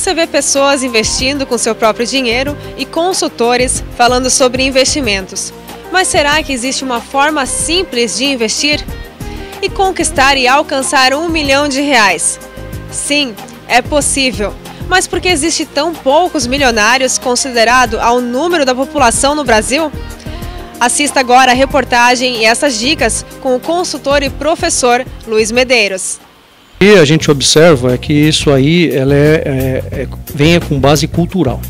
você vê pessoas investindo com seu próprio dinheiro e consultores falando sobre investimentos. Mas será que existe uma forma simples de investir? E conquistar e alcançar R$1 milhão? Sim, é possível. Mas por que existe tão poucos milionários considerado ao número da população no Brasil? Assista agora a reportagem e essas dicas com o consultor e professor Luiz Medeiros. O que a gente observa é que isso aí vem com base cultural.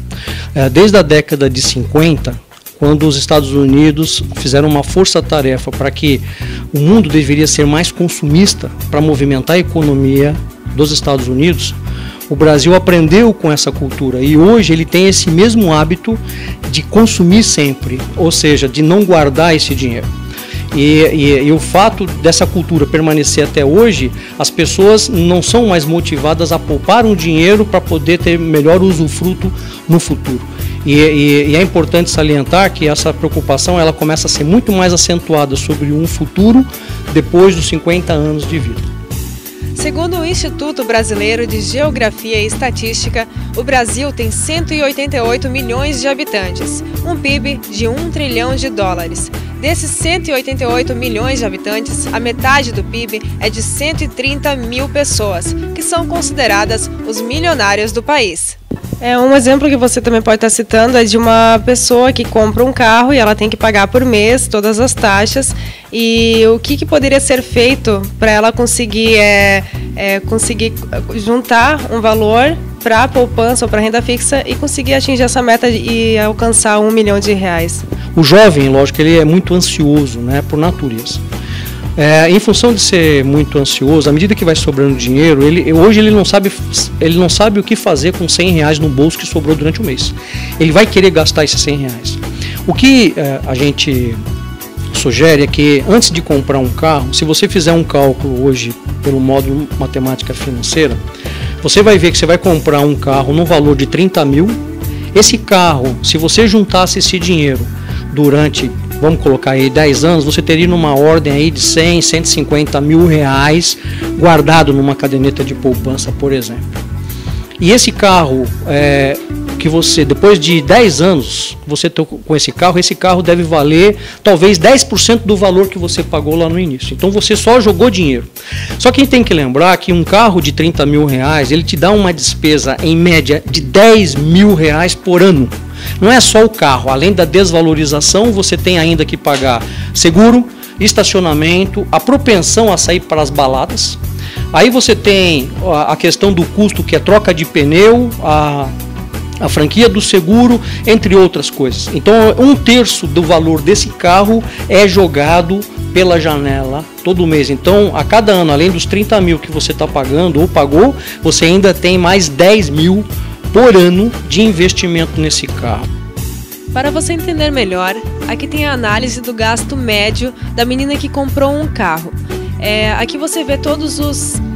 Desde a década de 50, quando os Estados Unidos fizeram uma força-tarefa para que o mundo deveria ser mais consumista para movimentar a economia dos Estados Unidos, o Brasil aprendeu com essa cultura e hoje ele tem esse mesmo hábito de consumir sempre, ou seja, de não guardar esse dinheiro. E o fato dessa cultura permanecer até hoje, as pessoas não são mais motivadas a poupar um dinheiro para poder ter melhor usufruto no futuro. E é importante salientar que essa preocupação ela começa a ser muito mais acentuada sobre um futuro depois dos 50 anos de vida. Segundo o Instituto Brasileiro de Geografia e Estatística, o Brasil tem 188 milhões de habitantes, um PIB de US$1 trilhão. Desses 188 milhões de habitantes, a metade do PIB é de 130 mil pessoas, que são consideradas os milionários do país. Um exemplo que você também pode estar citando é de uma pessoa que compra um carro e ela tem que pagar por mês todas as taxas. E o que poderia ser feito para ela conseguir juntar um valor para a poupança ou para a renda fixa e conseguir atingir essa meta e alcançar R$1 milhão? O jovem, lógico, ele é muito ansioso, né, por natureza. Em função de ser muito ansioso, à medida que vai sobrando dinheiro, hoje ele não sabe o que fazer com R$100 no bolso que sobrou durante o mês. Ele vai querer gastar esses R$100. O que a gente sugere é que antes de comprar um carro, se você fizer um cálculo hoje pelo módulo matemática financeira, você vai ver que você vai comprar um carro no valor de 30 mil. Esse carro, se você juntasse esse dinheiro durante, vamos colocar aí 10 anos, você teria numa ordem aí de 100, 150 mil reais guardado numa caderneta de poupança, por exemplo. E esse carro, que você, depois de 10 anos, você com esse carro deve valer talvez 10% do valor que você pagou lá no início. Então você só jogou dinheiro. Só que a gente tem que lembrar que um carro de 30 mil reais, ele te dá uma despesa em média de 10 mil reais por ano. Não é só o carro, além da desvalorização, você tem ainda que pagar seguro, estacionamento, a propensão a sair para as baladas. Aí você tem a questão do custo, que é troca de pneu, a franquia do seguro, entre outras coisas. Então, 1/3 do valor desse carro é jogado pela janela todo mês. Então, a cada ano, além dos 30 mil que você está pagando ou pagou, você ainda tem mais 10 mil por ano de investimento nesse carro. Para você entender melhor, aqui tem a análise do gasto médio da menina que comprou um carro. Aqui você vê todas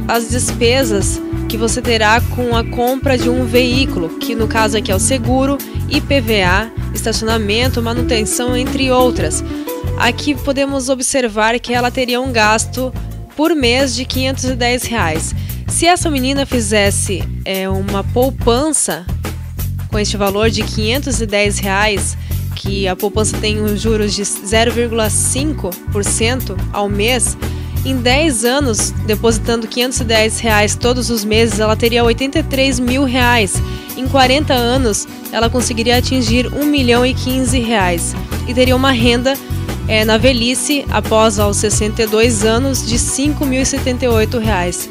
as despesas que você terá com a compra de um veículo, que no caso aqui é o seguro, IPVA, estacionamento, manutenção, entre outras. Aqui podemos observar que ela teria um gasto por mês de R$510. Se essa menina fizesse uma poupança com este valor de R$510, que a poupança tem uns juros de 0,5% ao mês, em 10 anos, depositando R$510 todos os meses, ela teria R$83 mil. Em 40 anos, ela conseguiria atingir R$1.015 e teria uma renda na velhice, após aos 62 anos, de R$5.078.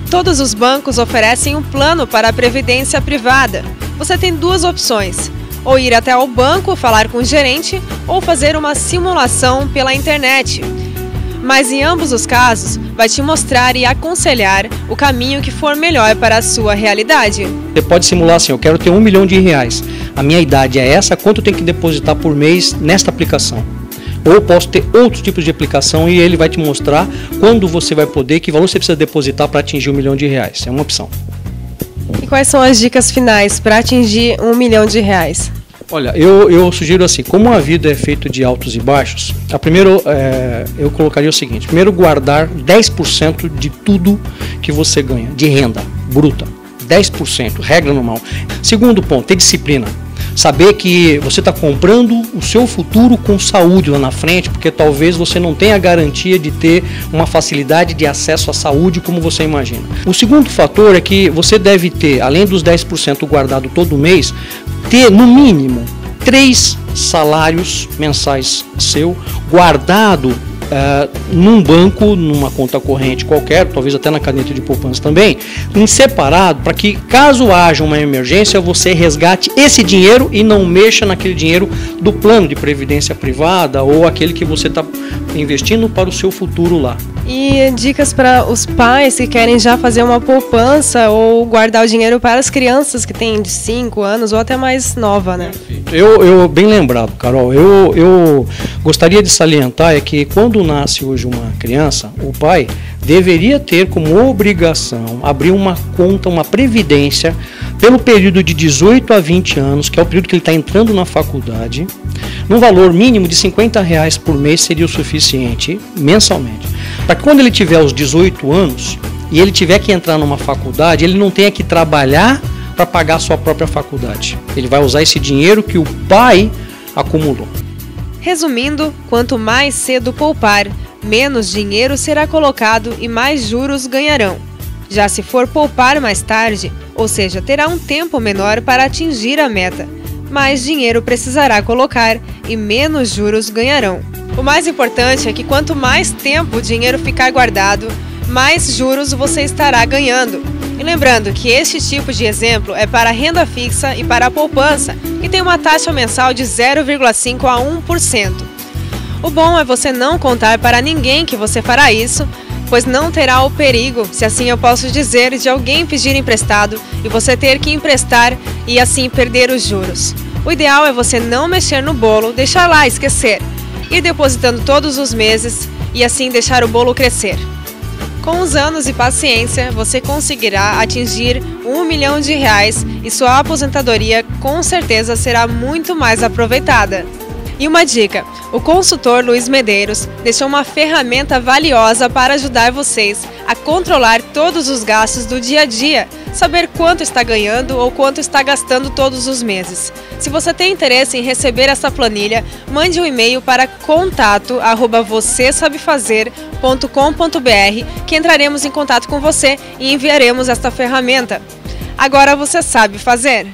Todos os bancos oferecem um plano para a previdência privada. Você tem duas opções: ou ir até o banco, falar com o gerente, ou fazer uma simulação pela internet. Mas em ambos os casos, vai te mostrar e aconselhar o caminho que for melhor para a sua realidade. Você pode simular assim: eu quero ter R$1 milhão, a minha idade é essa, quanto eu tenho que depositar por mês nesta aplicação? Ou posso ter outros tipos de aplicação e ele vai te mostrar quando você vai poder, que valor você precisa depositar para atingir R$1 milhão. É uma opção. E quais são as dicas finais para atingir R$1 milhão? Olha, eu sugiro assim: como a vida é feita de altos e baixos, primeiro eu colocaria o seguinte: primeiro, guardar 10% de tudo que você ganha, de renda bruta. 10%, regra normal. Segundo ponto, ter disciplina. Saber que você está comprando o seu futuro com saúde lá na frente, porque talvez você não tenha a garantia de ter uma facilidade de acesso à saúde como você imagina. O segundo fator é que você deve ter, além dos 10% guardado todo mês, ter no mínimo 3 salários mensais seu guardado num banco, numa conta corrente qualquer, talvez até na caderneta de poupança também, em separado, para que caso haja uma emergência, você resgate esse dinheiro e não mexa naquele dinheiro do plano de previdência privada ou aquele que você está investindo para o seu futuro lá. E dicas para os pais que querem já fazer uma poupança ou guardar o dinheiro para as crianças que têm de 5 anos ou até mais nova, né? Eu bem lembrado, Carol, eu gostaria de salientar é que quando nasce hoje uma criança, o pai deveria ter como obrigação abrir uma conta, uma previdência, pelo período de 18 a 20 anos, que é o período que ele está entrando na faculdade, num valor mínimo de R$50 por mês seria o suficiente, mensalmente. Para que quando ele tiver os 18 anos e ele tiver que entrar numa faculdade, ele não tenha que trabalhar para pagar a sua própria faculdade. Ele vai usar esse dinheiro que o pai acumulou. Resumindo, quanto mais cedo poupar, menos dinheiro será colocado e mais juros ganharão. Já se for poupar mais tarde, ou seja, terá um tempo menor para atingir a meta, mais dinheiro precisará colocar e menos juros ganharão. O mais importante é que quanto mais tempo o dinheiro ficar guardado, mais juros você estará ganhando. E lembrando que este tipo de exemplo é para a renda fixa e para a poupança, que tem uma taxa mensal de 0,5% a 1%. O bom é você não contar para ninguém que você fará isso, pois não terá o perigo, se assim eu posso dizer, de alguém pedir emprestado e você ter que emprestar e assim perder os juros. O ideal é você não mexer no bolo, deixar lá, esquecer, ir depositando todos os meses e assim deixar o bolo crescer. Com os anos e paciência, você conseguirá atingir R$1 milhão e sua aposentadoria com certeza será muito mais aproveitada. E uma dica, o consultor Luiz Medeiros deixou uma ferramenta valiosa para ajudar vocês a controlar todos os gastos do dia a dia, saber quanto está ganhando ou quanto está gastando todos os meses. Se você tem interesse em receber essa planilha, mande um e-mail para contato@vocêsabefazer.com.br que entraremos em contato com você e enviaremos esta ferramenta. Agora você sabe fazer?